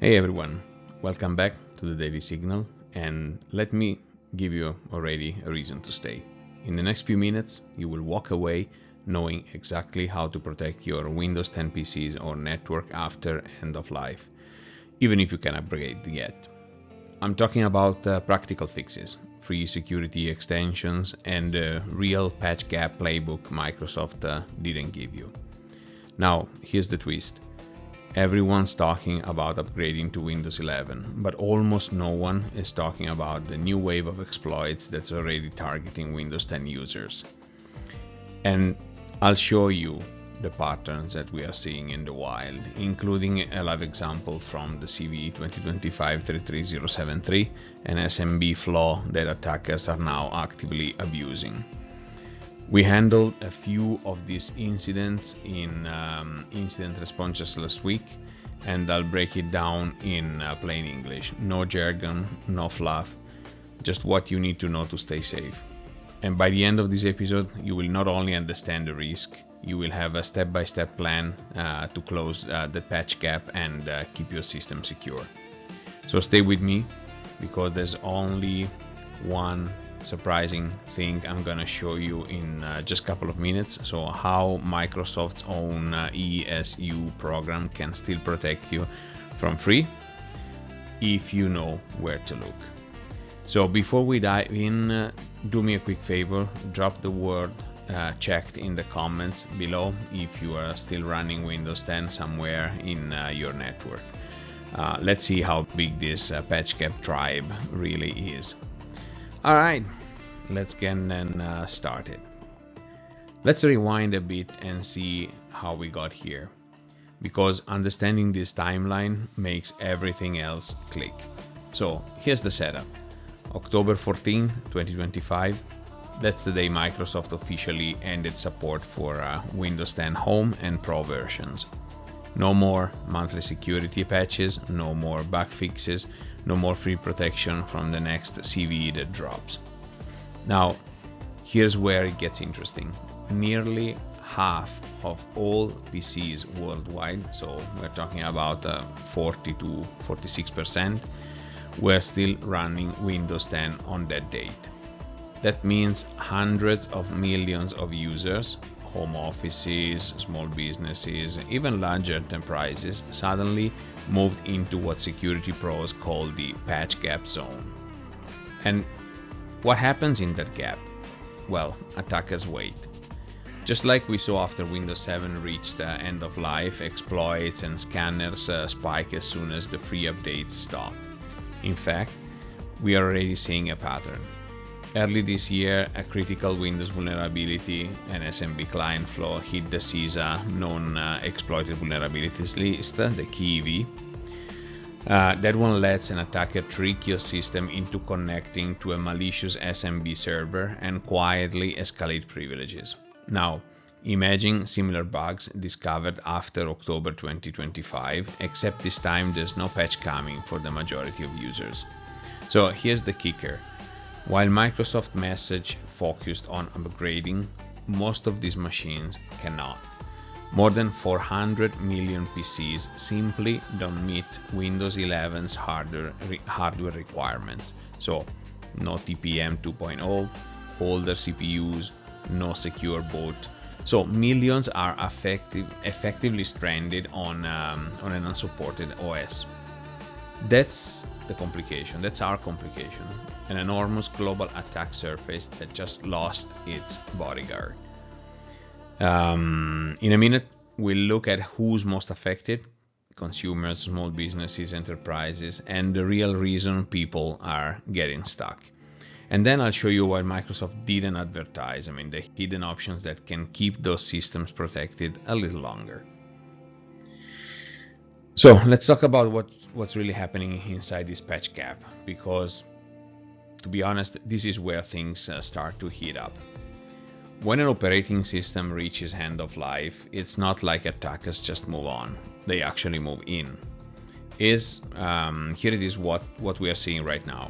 Hey everyone, welcome back to the Daily Signal, and let me give you already a reason to stay. In the next few minutes, you will walk away knowing exactly how to protect your Windows 10 PCs or network after end of life, even if you can upgrade yet. I'm talking about practical fixes, free security extensions, and the real patch gap playbook Microsoft didn't give you. Now, here's the twist. Everyone's talking about upgrading to Windows 11, but almost no one is talking about the new wave of exploits that's already targeting Windows 10 users. And I'll show you the patterns that we are seeing in the wild, including a live example from the CVE 2025-33073, an SMB flaw that attackers are now actively abusing. We handled a few of these incidents in incident responses last week, and I'll break it down in plain English. No jargon, no fluff, just what you need to know to stay safe. And by the end of this episode, you will not only understand the risk, you will have a step-by-step plan to close the patch gap and keep your system secure. So stay with me, because there's only one surprising thing I'm gonna show you in just a couple of minutes. So how Microsoft's own ESU program can still protect you from free if you know where to look. So before we dive in, do me a quick favor, drop the word checked in the comments below if you are still running Windows 10 somewhere in your network. Let's see how big this patch gap tribe really is. Alright, let's get started. Let's rewind a bit and see how we got here, because understanding this timeline makes everything else click. So here's the setup. October 14, 2025, that's the day Microsoft officially ended support for Windows 10 Home and Pro versions. No more monthly security patches, no more bug fixes, no more free protection from the next CVE that drops. Now, here's where it gets interesting. Nearly half of all PCs worldwide, so we're talking about 40 to 46%, were still running Windows 10 on that date. That means hundreds of millions of users, home offices, small businesses, even larger enterprises suddenly moved into what security pros call the patch gap zone. And what happens in that gap? Well, attackers wait. Just like we saw after Windows 7 reached the end of life, exploits and scanners spike as soon as the free updates stop. In fact, we are already seeing a pattern. Early this year, a critical Windows vulnerability, an SMB client flaw, hit the CISA non-exploited vulnerabilities list, the KEV. That one lets an attacker trick your system into connecting to a malicious SMB server and quietly escalate privileges. Now, imagine similar bugs discovered after October 2025, except this time there's no patch coming for the majority of users. So here's the kicker. While Microsoft message focused on upgrading, most of these machines cannot. More than 400 million PCs simply don't meet Windows 11's hardware requirements. So no TPM 2.0, older CPUs, no secure boot. So millions are effectively stranded on an unsupported OS. That's the complication, that's our complication. An enormous global attack surface that just lost its bodyguard. In a minute, we'll look at who's most affected: consumers, small businesses, enterprises, and the real reason people are getting stuck. And then I'll show you why Microsoft didn't advertise, the hidden options that can keep those systems protected a little longer. So let's talk about what's really happening inside this patch gap, because to be honest, this is where things start to heat up. When an operating system reaches end of life, it's not like attackers just move on, they actually move in. Here it is what we are seeing right now.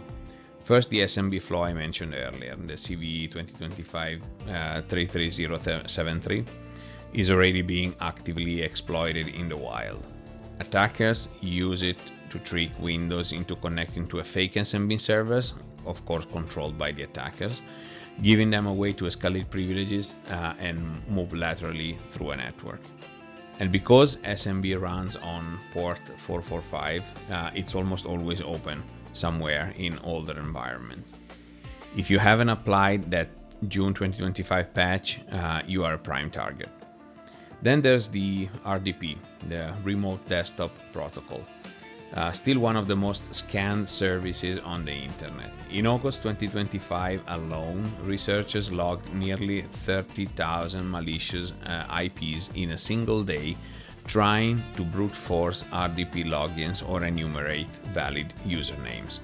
First, the SMB flaw I mentioned earlier, the CVE 2025-33073, is already being actively exploited in the wild. Attackers use it to trick Windows into connecting to a fake SMB servers, of course controlled by the attackers, giving them a way to escalate privileges and move laterally through a network. And because SMB runs on port 445, it's almost always open somewhere in older environments. If you haven't applied that June 2025 patch, you are a prime target. Then there's the RDP, the Remote Desktop Protocol. Still one of the most scanned services on the internet. In August 2025 alone, researchers logged nearly 30,000 malicious IPs in a single day, trying to brute force RDP logins or enumerate valid usernames.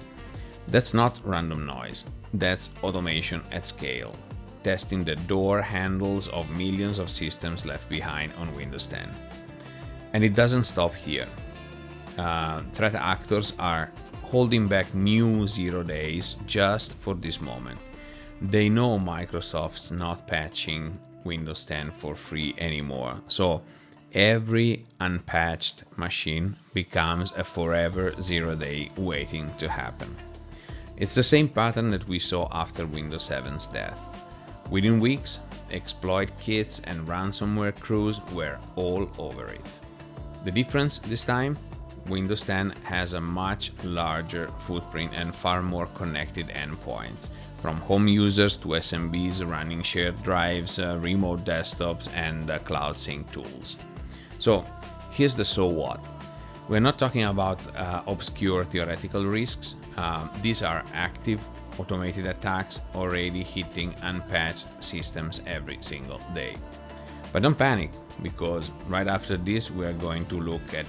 That's not random noise, that's automation at scale, testing the door handles of millions of systems left behind on Windows 10. And it doesn't stop here. Threat actors are holding back new 0 days just for this moment. They know Microsoft's not patching Windows 10 for free anymore, so every unpatched machine becomes a forever 0 day waiting to happen. It's the same pattern that we saw after Windows 7's death. Within weeks, exploit kits and ransomware crews were all over it. The difference this time? Windows 10 has a much larger footprint and far more connected endpoints, from home users to SMBs running shared drives, remote desktops, and cloud sync tools. So here's the so what. We're not talking about obscure theoretical risks. These are active automated attacks already hitting unpatched systems every single day. But don't panic, because right after this we are going to look at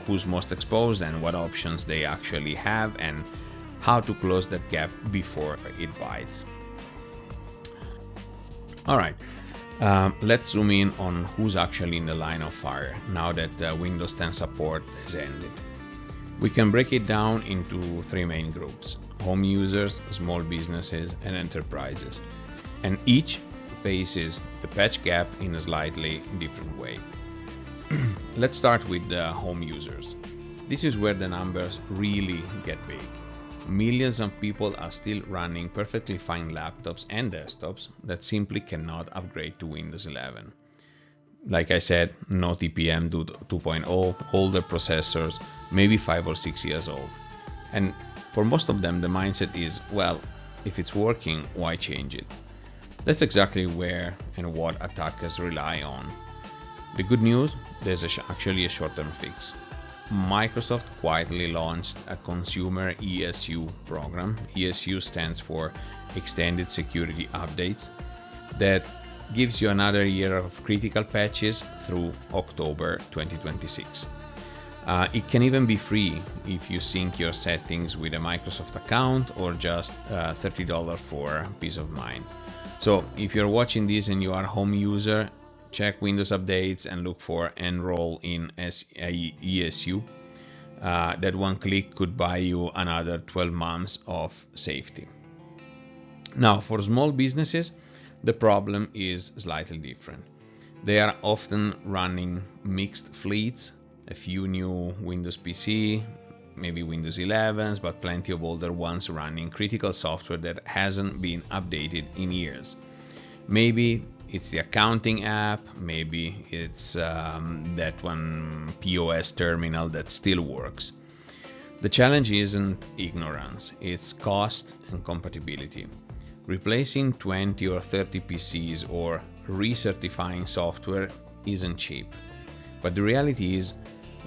who's most exposed and what options they actually have and how to close that gap before it bites. Alright, let's zoom in on who's actually in the line of fire now that Windows 10 support has ended. We can break it down into three main groups: home users, small businesses, and enterprises. And each faces the patch gap in a slightly different way. Let's start with the home users. This is where the numbers really get big. Millions of people are still running perfectly fine laptops and desktops that simply cannot upgrade to Windows 11. Like I said, no TPM 2.0, older processors, maybe 5 or 6 years old. And for most of them, the mindset is, well, if it's working, why change it? That's exactly where and what attackers rely on. The good news, there's actually a short-term fix. Microsoft quietly launched a consumer ESU program. ESU stands for Extended Security Updates, that gives you another year of critical patches through October 2026. It can even be free if you sync your settings with a Microsoft account, or just $30 for peace of mind. So if you're watching this and you are a home user, check Windows updates and look for enroll in ESU. That one click could buy you another 12 months of safety. Now, for small businesses, the problem is slightly different. They are often running mixed fleets, a few new Windows PC, maybe Windows 11s, but plenty of older ones running critical software that hasn't been updated in years. Maybe it's the accounting app, maybe it's that one POS terminal that still works. The challenge isn't ignorance, it's cost and compatibility. Replacing 20 or 30 PCs or recertifying software isn't cheap. But the reality is,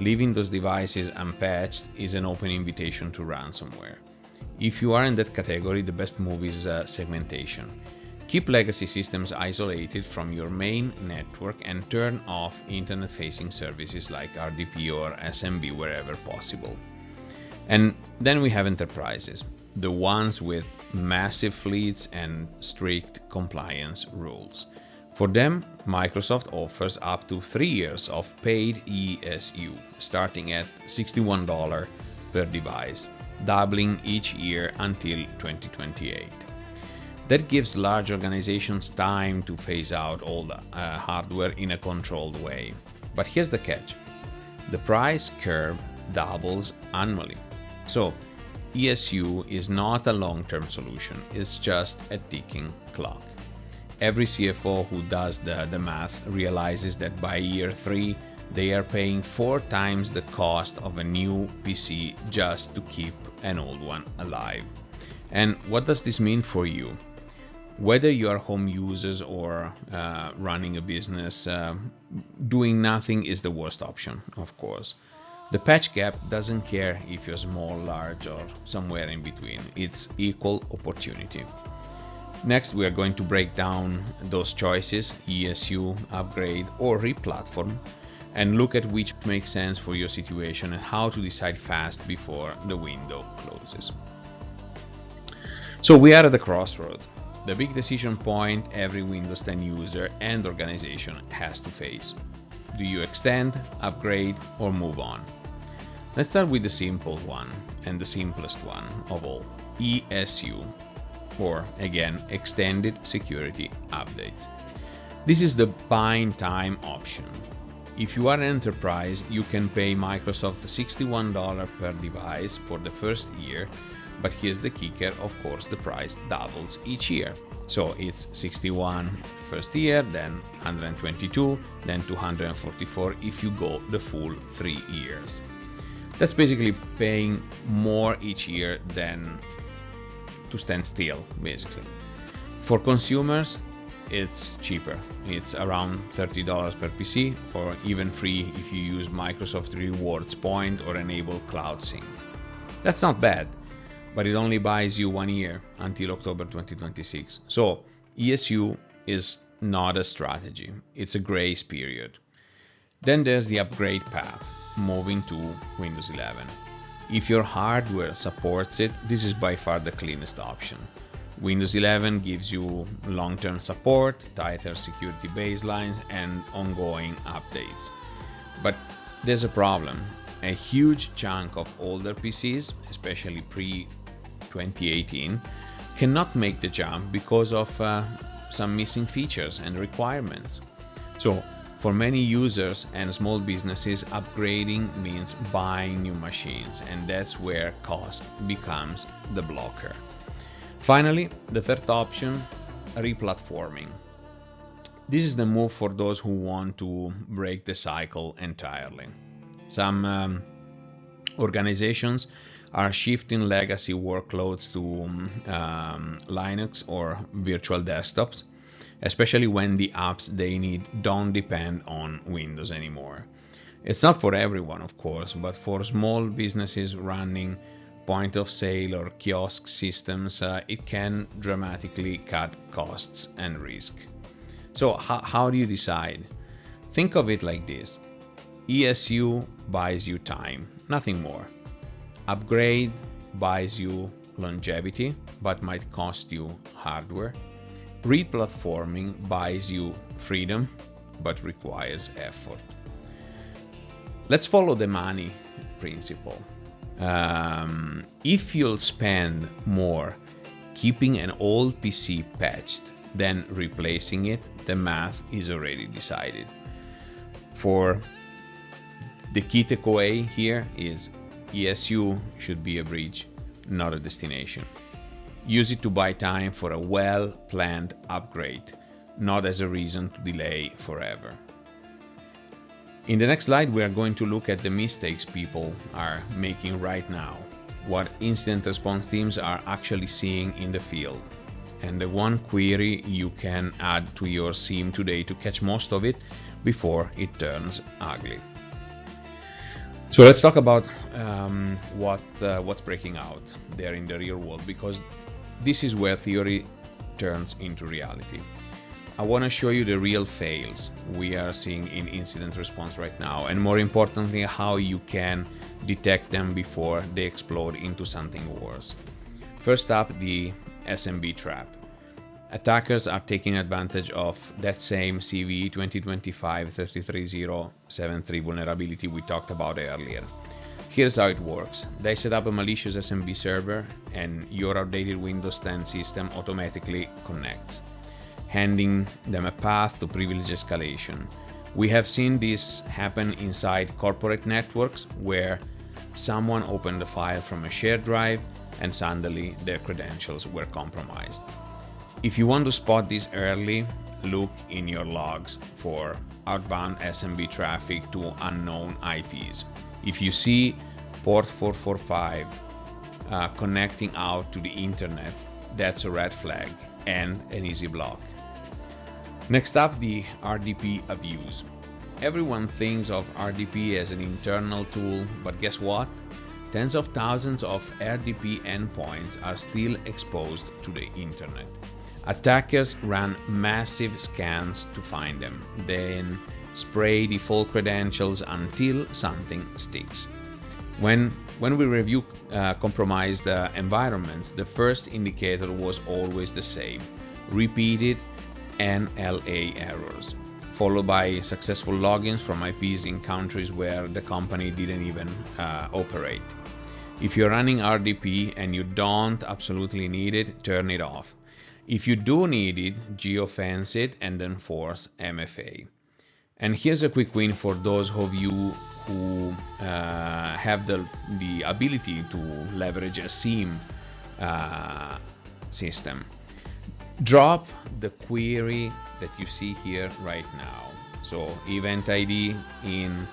leaving those devices unpatched is an open invitation to ransomware. If you are in that category, the best move is segmentation. Keep legacy systems isolated from your main network and turn off internet-facing services like RDP or SMB wherever possible. And then we have enterprises, the ones with massive fleets and strict compliance rules. For them, Microsoft offers up to 3 years of paid ESU, starting at $61 per device, doubling each year until 2028. That gives large organizations time to phase out old hardware in a controlled way. But here's the catch. The price curve doubles annually. So ESU is not a long-term solution, it's just a ticking clock. Every CFO who does the math realizes that by year 3, they are paying 4 times the cost of a new PC just to keep an old one alive. And what does this mean for you? Whether you are home users or running a business, doing nothing is the worst option, of course. The patch gap doesn't care if you're small, large, or somewhere in between. It's equal opportunity. Next, we are going to break down those choices, ESU, upgrade, or re-platform, and look at which makes sense for your situation and how to decide fast before the window closes. So we are at the crossroad, the big decision point every Windows 10 user and organization has to face. Do you extend, upgrade, or move on? Let's start with the simple one and the simplest one of all, ESU, or again, Extended Security Updates. This is the buying time option. If you are an enterprise, you can pay Microsoft $61 per device for the first year, but here's the kicker, of course, the price doubles each year. So it's 61 first year, then 122, then 244 if you go the full 3 years. That's basically paying more each year than to stand still, basically. For consumers, it's cheaper. It's around $30 per PC, or even free if you use Microsoft Rewards Point or enable Cloud Sync. That's not bad, but it only buys you 1 year until October 2026. So ESU is not a strategy, it's a grace period. Then there's the upgrade path, moving to Windows 11. If your hardware supports it, this is by far the cleanest option. Windows 11 gives you long-term support, tighter security baselines, and ongoing updates. But there's a problem. A huge chunk of older PCs, especially pre-2018, cannot make the jump because of some missing features and requirements. So for many users and small businesses, upgrading means buying new machines, and that's where cost becomes the blocker. Finally, the third option, replatforming. This is the move for those who want to break the cycle entirely. Some organizations are shifting legacy workloads to Linux or virtual desktops, especially when the apps they need don't depend on Windows anymore. It's not for everyone, of course, but for small businesses running point of sale or kiosk systems, it can dramatically cut costs and risk. So how do you decide? Think of it like this. ESU buys you time, nothing more. Upgrade buys you longevity, but might cost you hardware. Replatforming buys you freedom, but requires effort. Let's follow the money principle. If you'll spend more keeping an old PC patched than replacing it, the math is already decided. For the key takeaway here is ESU should be a bridge, not a destination. Use it to buy time for a well-planned upgrade, not as a reason to delay forever. In the next slide, we are going to look at the mistakes people are making right now, what incident response teams are actually seeing in the field, and the one query you can add to your SIEM today to catch most of it before it turns ugly. So let's talk about what's breaking out there in the real world, because this is where theory turns into reality. I want to show you the real fails we are seeing in incident response right now, and more importantly, how you can detect them before they explode into something worse. First up, the SMB trap. Attackers are taking advantage of that same CVE 2025-33073 vulnerability we talked about earlier. Here's how it works. They set up a malicious SMB server, and your outdated Windows 10 system automatically connects, handing them a path to privilege escalation. We have seen this happen inside corporate networks where someone opened the file from a shared drive and suddenly their credentials were compromised. If you want to spot this early, look in your logs for outbound SMB traffic to unknown IPs. If you see port 445 connecting out to the internet, that's a red flag and an easy block. Next up, the RDP abuse. Everyone thinks of RDP as an internal tool, but guess what? Tens of thousands of RDP endpoints are still exposed to the internet. Attackers run massive scans to find them, then spray default credentials until something sticks. When we review compromised environments, the first indicator was always the same: repeated NLA errors, followed by successful logins from IPs in countries where the company didn't even operate. If you're running RDP and you don't absolutely need it, turn it off. If you do need it, geofence it and enforce MFA. And here's a quick win for those of you who have the ability to leverage a SIEM system. Drop the query that you see here right now. So event ID in,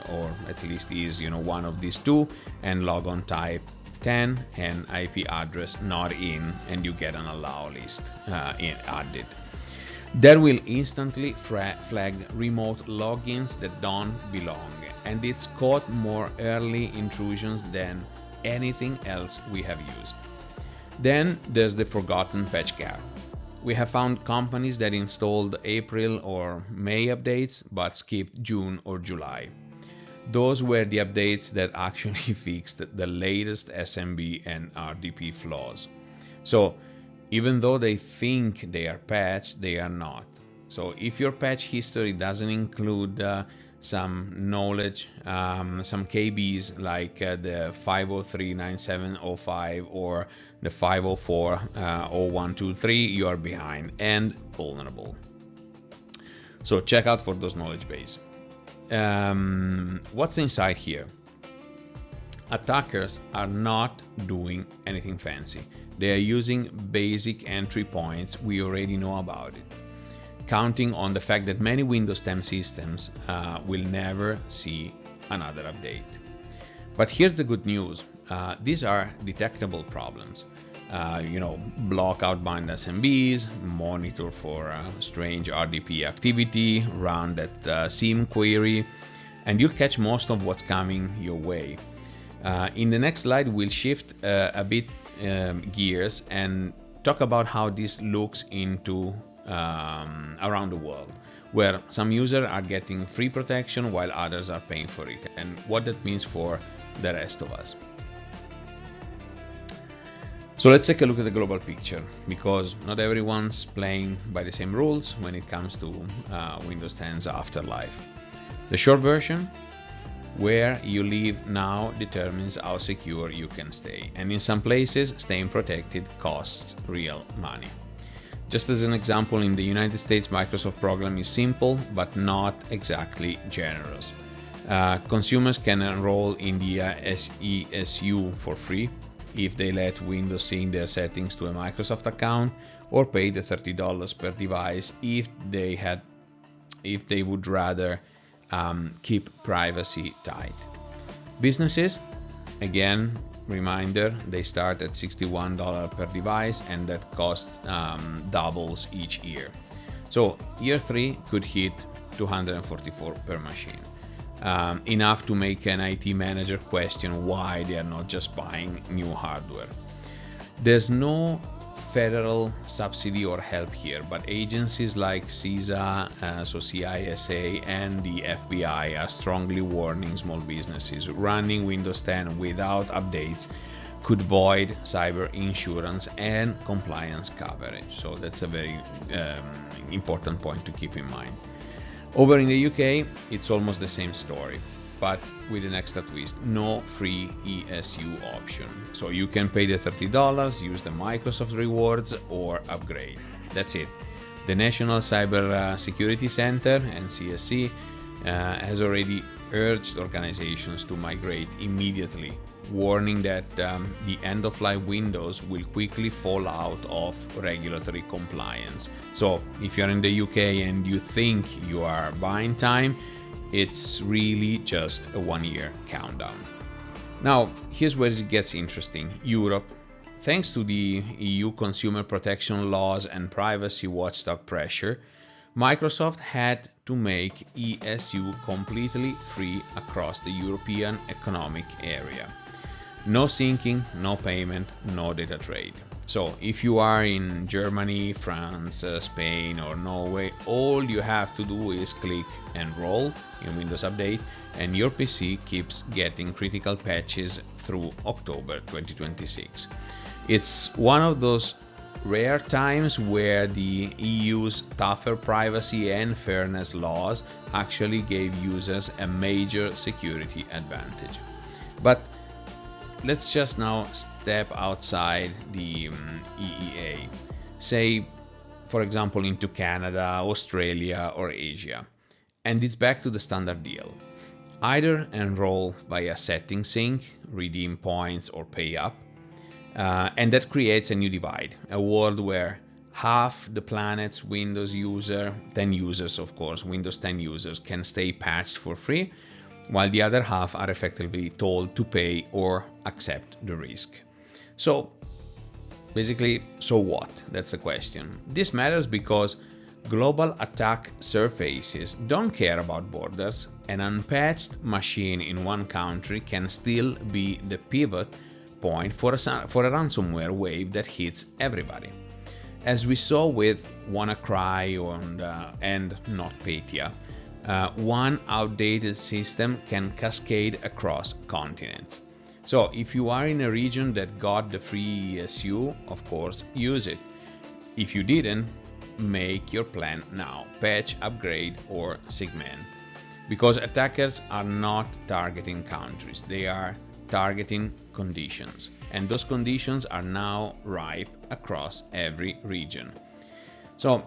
or at least is one of these two, and logon type 10 and IP address not in, and you get an allow list added. That will instantly flag remote logins that don't belong, and it's caught more early intrusions than anything else we have used. Then there's the forgotten patch gap. We have found companies that installed April or May updates but skipped June or July. Those were the updates that actually fixed the latest SMB and RDP flaws. So even though they think they are patched, they are not. So if your patch history doesn't include some knowledge, some KBs like the 5039705 or the 5040123, you are behind and vulnerable. So check out for those knowledge base. What's inside here? Attackers are not doing anything fancy. They are using basic entry points we already know about it, counting on the fact that many Windows 10 systems will never see another update. But here's the good news. These are detectable problems. Block outbound SMBs, monitor for strange RDP activity, run that SIEM query, and you'll catch most of what's coming your way. In the next slide, we'll shift a bit gears and talk about how this looks into around the world, where some users are getting free protection while others are paying for it, and what that means for the rest of us. So let's take a look at the global picture, because not everyone's playing by the same rules when it comes to Windows 10's afterlife. The short version: where you live now determines how secure you can stay, and in some places staying protected costs real money. Just as an example, in the United States, Microsoft program is simple but not exactly generous. Consumers can enroll in the SESU for free if they let Windows sync their settings to a Microsoft account, or pay the $30 per device if they would rather keep privacy tight. Businesses, again, reminder, they start at $61 per device, and that cost doubles each year. So year 3 could hit $244 per machine. Enough to make an IT manager question why they are not just buying new hardware. There's no federal subsidy or help here, but agencies like CISA, CISA, and the FBI are strongly warning small businesses running Windows 10 without updates could void cyber insurance and compliance coverage. So that's a very important point to keep in mind. Over in the UK, it's almost the same story, but with an extra twist: no free ESU option. So you can pay the $30, use the Microsoft rewards, or upgrade. That's it. The National Cyber Security Center, NCSC, has already urged organizations to migrate immediately, warning that the end-of-life windows will quickly fall out of regulatory compliance. So if you're in the UK and you think you are buying time, it's really just a 1-year countdown. Now, here's where it gets interesting. Europe. Thanks to the EU consumer protection laws and privacy watchdog pressure, Microsoft had to make ESU completely free across the European Economic Area. No syncing, no payment, no data trade. So if you are in Germany, France, Spain or Norway, all you have to do is click Enroll in Windows Update and your PC keeps getting critical patches through October 2026. It's one of those rare times where the EU's tougher privacy and fairness laws actually gave users a major security advantage. But let's just now step outside the EEA, say for example into Canada, Australia or Asia, and it's back to the standard deal. Either enroll via setting sync, redeem points or pay up, and that creates a new divide, a world where half the planet's Windows 10 users of course, Windows 10 users can stay patched for free, while the other half are effectively told to pay or accept the risk. So basically, so what? That's the question. This matters because global attack surfaces don't care about borders. An unpatched machine in one country can still be the pivot point for a ransomware wave that hits everybody. As we saw with WannaCry and NotPetya, one outdated system can cascade across continents. So if you are in a region that got the free ESU, of course, use it. If you didn't, make your plan now. Patch, upgrade, or segment. Because attackers are not targeting countries, they are targeting conditions. And those conditions are now ripe across every region. So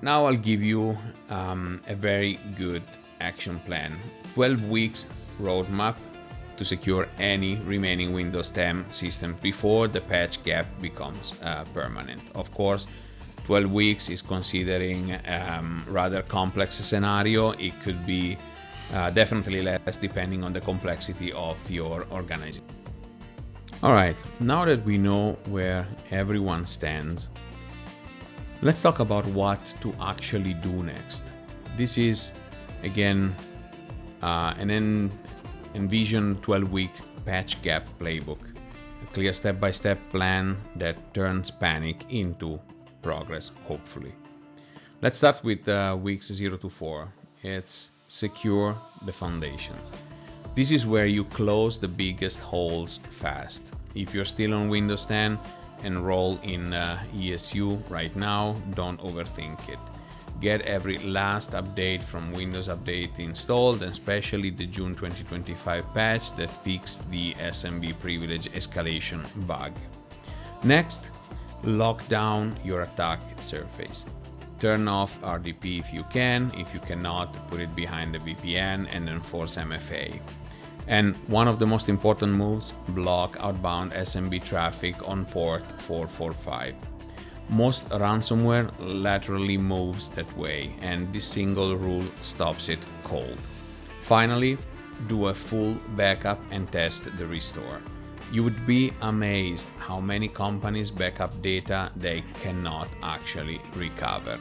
now I'll give you a very good action plan. 12 weeks roadmap to secure any remaining Windows 10 systems before the patch gap becomes permanent. Of course, 12 weeks is considering rather complex scenario. It could be definitely less depending on the complexity of your organization. Alright, now that we know where everyone stands, let's talk about what to actually do next. This is again an envision 12-week patch gap playbook, a clear step-by-step plan that turns panic into progress, hopefully. Let's start with weeks 0 to 4. It's secure the foundation. This is where you close the biggest holes fast. If you're still on Windows 10, enroll in ESU right now, don't overthink it. Get every last update from Windows Update installed, and especially the June 2025 patch that fixed the SMB privilege escalation bug. Next, lock down your attack surface. Turn off RDP if you can. If you cannot, put it behind the VPN and enforce MFA. And one of the most important moves, block outbound SMB traffic on port 445. Most ransomware laterally moves that way, and this single rule stops it cold. Finally, do a full backup and test the restore. You would be amazed how many companies back up data they cannot actually recover.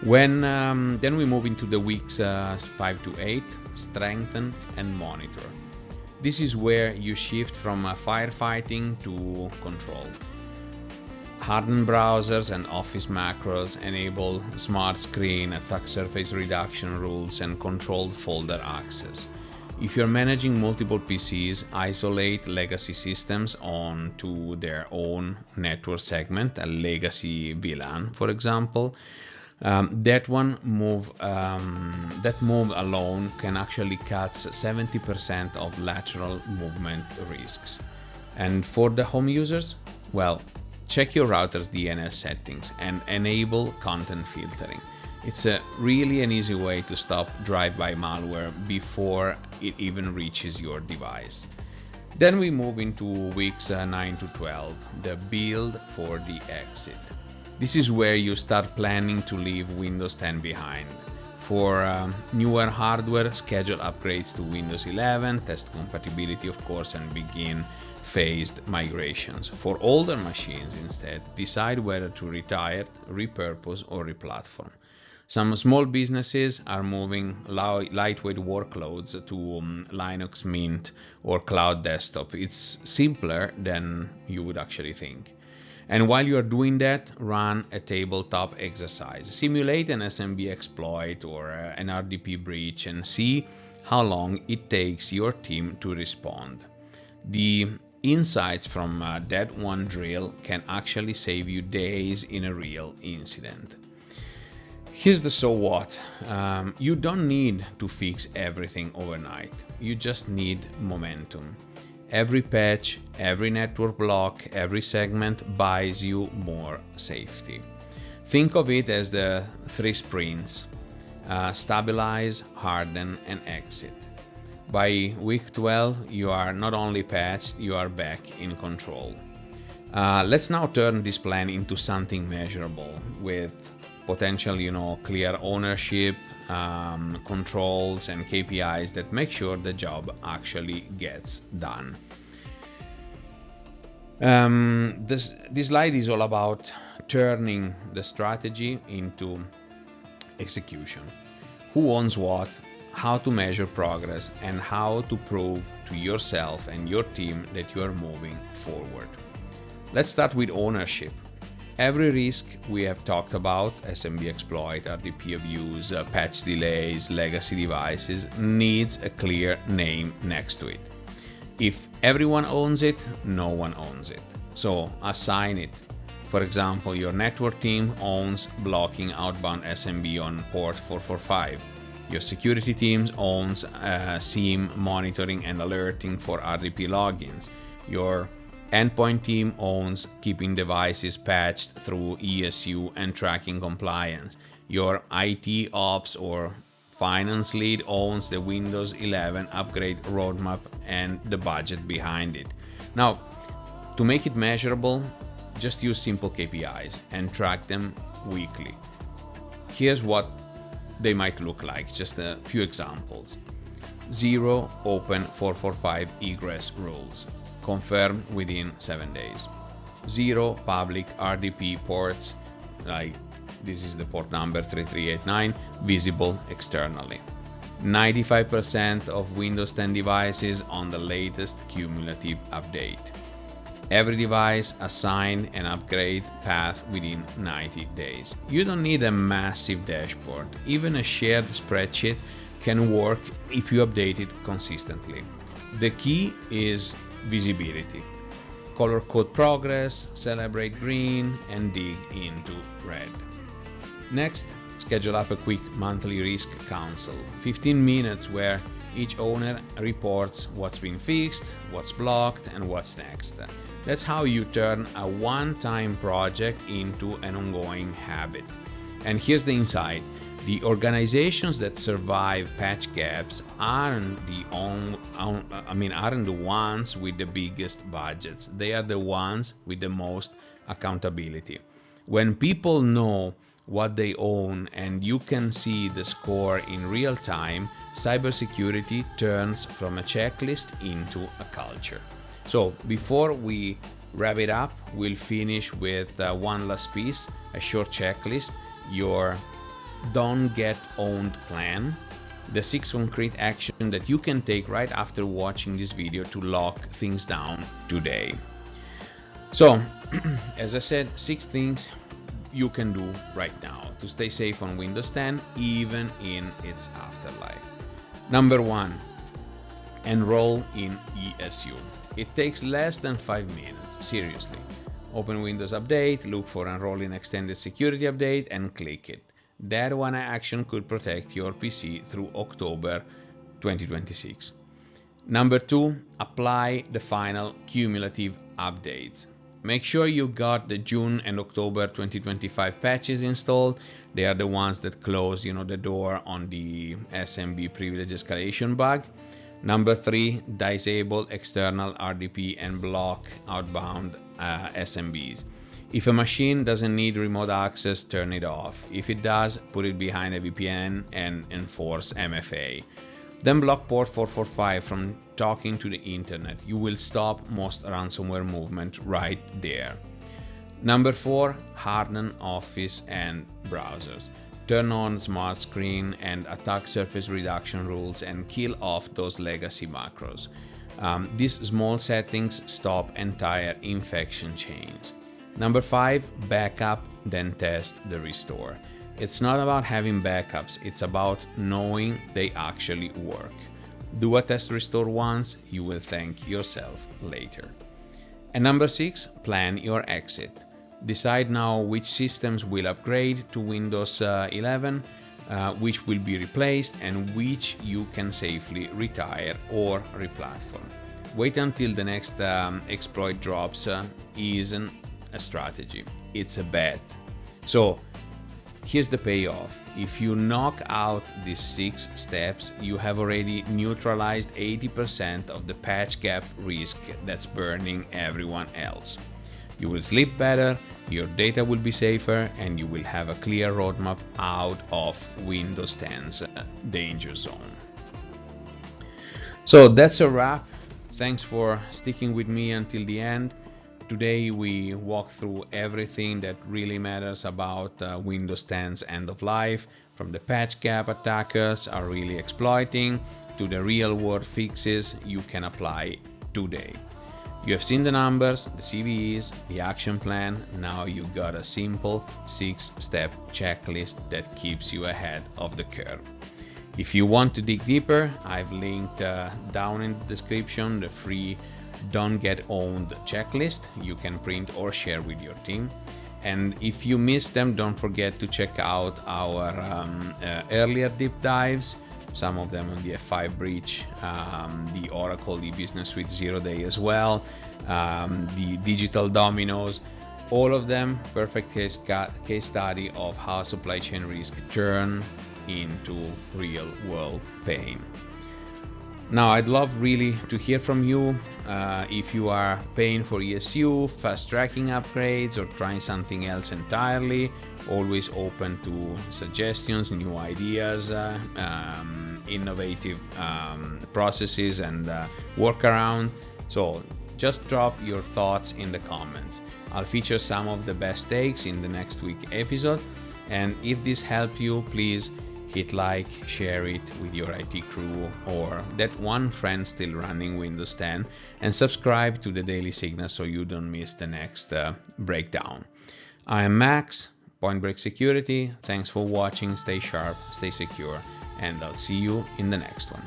Then we move into the weeks 5 to 8, strengthen and monitor. This is where you shift from firefighting to control. Harden browsers and Office macros, enable smart screen, attack surface reduction rules, and controlled folder access. If you're managing multiple PCs, isolate legacy systems onto their own network segment, a legacy VLAN, for example. That move alone can actually cut 70% of lateral movement risks. And for the home users, well, check your router's DNS settings and enable content filtering. It's really an easy way to stop drive-by malware before it even reaches your device. Then we move into weeks 9 to 12, the build for the exit. This is where you start planning to leave Windows 10 behind. For newer hardware, schedule upgrades to Windows 11, test compatibility of course, and begin phased migrations. For older machines instead, decide whether to retire, repurpose, or replatform. Some small businesses are moving lightweight workloads to Linux Mint or Cloud Desktop. It's simpler than you would actually think. And while you are doing that, run a tabletop exercise. Simulate an SMB exploit or an RDP breach and see how long it takes your team to respond. The insights from that one drill can actually save you days in a real incident. Here's the so what. You don't need to fix everything overnight. You just need momentum. Every patch, every network block, every segment buys you more safety. Think of it as the 3 sprints: stabilize, harden, and exit. By week 12, you are not only patched, you are back in control. Let's now turn this plan into something measurable with potential, clear ownership, controls, and KPIs that make sure the job actually gets done. This slide is all about turning the strategy into execution. Who owns what, how to measure progress, and how to prove to yourself and your team that you are moving forward. Let's start with ownership. Every risk we have talked about, SMB exploit, RDP abuse, patch delays, legacy devices, needs a clear name next to it. If everyone owns it, no one owns it. So assign it. For example, your network team owns blocking outbound SMB on port 445. Your security team owns SIEM monitoring and alerting for RDP logins. Your endpoint team owns keeping devices patched through ESU and tracking compliance. Your IT ops or finance lead owns the Windows 11 upgrade roadmap and the budget behind it. Now, to make it measurable, just use simple KPIs and track them weekly. Here's what they might look like, just a few examples. 0 open 445 egress rules, confirmed within 7 days. 0 public RDP ports, like this is the port number 3389, visible externally. 95% of Windows 10 devices on the latest cumulative update. Every device assigned an upgrade path within 90 days. You don't need a massive dashboard. Even a shared spreadsheet can work if you update it consistently. The key is visibility. Color code progress, celebrate green, and dig into red. Next, schedule up a quick monthly risk council, 15 minutes where each owner reports what's been fixed, what's blocked, and what's next. That's how you turn a one-time project into an ongoing habit. And here's the insight. The organizations that survive patch gaps aren't the ones with the biggest budgets. They are the ones with the most accountability. When people know what they own and you can see the score in real time, cybersecurity turns from a checklist into a culture. So before we wrap it up, we'll finish with one last piece, a short checklist, your Don't Get Owned plan, the 6 concrete actions that you can take right after watching this video to lock things down today. So, as I said, 6 things you can do right now to stay safe on Windows 10, even in its afterlife. Number 1, enroll in ESU. It takes less than 5 minutes, seriously. Open Windows Update, look for Enroll in Extended Security Update, and click it. That one action could protect your PC through October 2026. Number 2, apply the final cumulative updates. Make sure you got the June and October 2025 patches installed. They are the ones that close, the door on the SMB privilege escalation bug. Number 3, disable external RDP and block outbound SMBs. If a machine doesn't need remote access, turn it off. If it does, put it behind a VPN and enforce MFA. Then block port 445 from talking to the internet. You will stop most ransomware movement right there. Number 4, harden Office and browsers. Turn on smart screen and attack surface reduction rules and kill off those legacy macros. These small settings stop entire infection chains. Number 5, backup, then test the restore. It's not about having backups, it's about knowing they actually work. Do a test restore once, you will thank yourself later. And number 6, plan your exit. Decide now which systems will upgrade to Windows 11, which will be replaced, and which you can safely retire or replatform. Wait until the next exploit drops isn't a strategy, it's a bet. So here's the payoff. If you knock out these 6 steps, you have already neutralized 80% of the patch gap risk that's burning everyone else. You will sleep better, your data will be safer, and you will have a clear roadmap out of Windows 10's danger zone. So that's a wrap. Thanks for sticking with me until the end. Today we walk through everything that really matters about Windows 10's end of life, from the patch gap attackers are really exploiting to the real world fixes you can apply today. You have seen the numbers, the CVEs, the action plan. Now you got a simple 6-step checklist that keeps you ahead of the curve. If you want to dig deeper, I've linked down in the description the free Don't Get Owned checklist you can print or share with your team. And if you missed them, don't forget to check out our earlier deep dives, some of them on the F5 breach, the Oracle e-business suite 0-day as well, the digital dominoes, all of them perfect case study of how supply chain risk turn into real world pain. Now, I'd love really to hear from you. If you are paying for ESU, fast tracking upgrades, or trying something else entirely, always open to suggestions, new ideas, innovative processes and workaround. So just drop your thoughts in the comments. I'll feature some of the best takes in the next week episode. And if this helped you, please hit like, share it with your IT crew or that one friend still running Windows 10, and subscribe to the Daily Signal so you don't miss the next breakdown. I am Max, Point Break Security. Thanks for watching. Stay sharp, stay secure, and I'll see you in the next one.